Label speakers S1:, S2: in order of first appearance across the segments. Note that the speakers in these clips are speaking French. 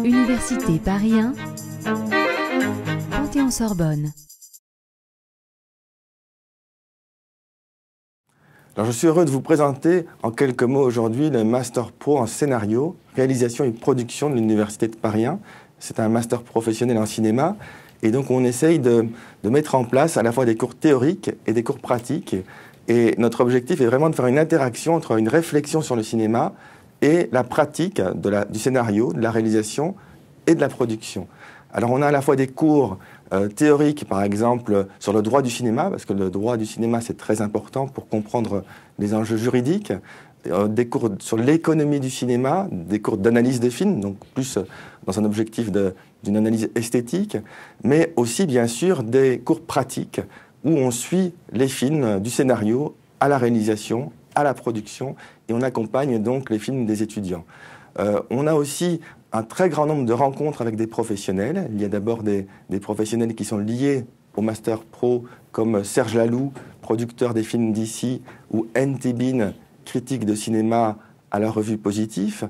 S1: Université Paris 1, Panthéon-Sorbonne.
S2: Alors, je suis heureux de vous présenter en quelques mots aujourd'hui le Master Pro en scénario, réalisation et production de l'Université de Paris 1. C'est un master professionnel en cinéma et donc on essaye de mettre en place à la fois des cours théoriques et des cours pratiques. Et notre objectif est vraiment de faire une interaction entre une réflexion sur le cinéma et la pratique du scénario, de la réalisation et de la production. Alors on a à la fois des cours théoriques, par exemple, sur le droit du cinéma, parce que le droit du cinéma, c'est très important pour comprendre les enjeux juridiques, des cours sur l'économie du cinéma, des cours d'analyse des films, donc plus dans un objectif d'une analyse esthétique, mais aussi, bien sûr, des cours pratiques où on suit les films du scénario à la réalisation, à la production, et on accompagne donc les films des étudiants. On a aussi un très grand nombre de rencontres avec des professionnels. Il y a d'abord des professionnels qui sont liés au Master Pro, comme Serge Laloux, producteur des films d'ici, ou N.T. Bean, critique de cinéma à la revue Positif.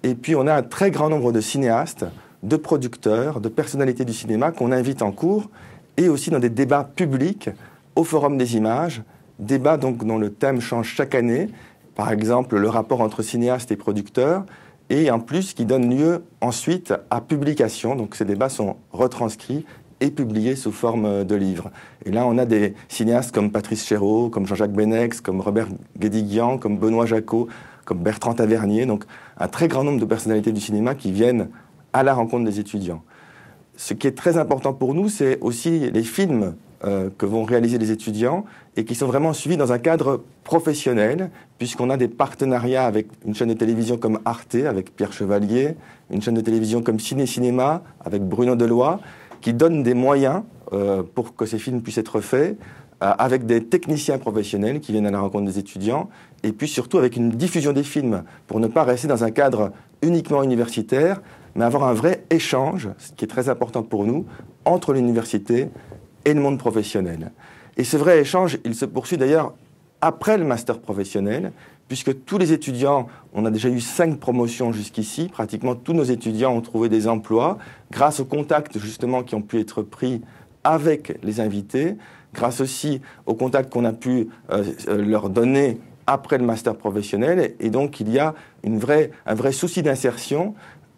S2: Et puis on a un très grand nombre de cinéastes, de producteurs, de personnalités du cinéma qu'on invite en cours, et aussi dans des débats publics au Forum des images, débats donc dont le thème change chaque année, par exemple le rapport entre cinéastes et producteurs, et en plus qui donne lieu ensuite à publication. Donc ces débats sont retranscrits et publiés sous forme de livres. Et là, on a des cinéastes comme Patrice Chéreau, comme Jean-Jacques Benex, comme Robert Guédiguian, comme Benoît Jacot, comme Bertrand Tavernier, donc un très grand nombre de personnalités du cinéma qui viennent à la rencontre des étudiants. Ce qui est très important pour nous, c'est aussi les films que vont réaliser les étudiants et qui sont vraiment suivis dans un cadre professionnel, puisqu'on a des partenariats avec une chaîne de télévision comme Arte, avec Pierre Chevalier, une chaîne de télévision comme Ciné Cinéma, avec Bruno Deloy, qui donnent des moyens pour que ces films puissent être faits, avec des techniciens professionnels qui viennent à la rencontre des étudiants, et puis surtout avec une diffusion des films, pour ne pas rester dans un cadre uniquement universitaire, mais avoir un vrai échange, ce qui est très important pour nous, entre l'université et le monde professionnel. Et ce vrai échange, il se poursuit d'ailleurs après le master professionnel, puisque tous les étudiants, on a déjà eu 5 promotions jusqu'ici, pratiquement tous nos étudiants ont trouvé des emplois, grâce aux contacts justement qui ont pu être pris avec les invités, grâce aussi aux contacts qu'on a pu leur donner après le master professionnel. Et donc il y a un vrai souci d'insertion,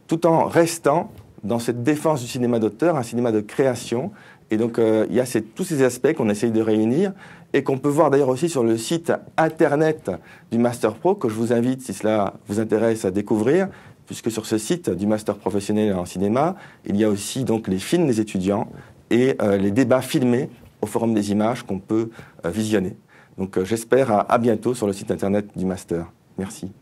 S2: tout en restant dans cette défense du cinéma d'auteur, un cinéma de création. Et donc, il y a tous ces aspects qu'on essaye de réunir et qu'on peut voir d'ailleurs aussi sur le site internet du Master Pro, que je vous invite, si cela vous intéresse, à découvrir, puisque sur ce site du Master professionnel en cinéma, il y a aussi donc les films des étudiants et les débats filmés au Forum des images qu'on peut visionner. Donc, j'espère à bientôt sur le site internet du Master. Merci.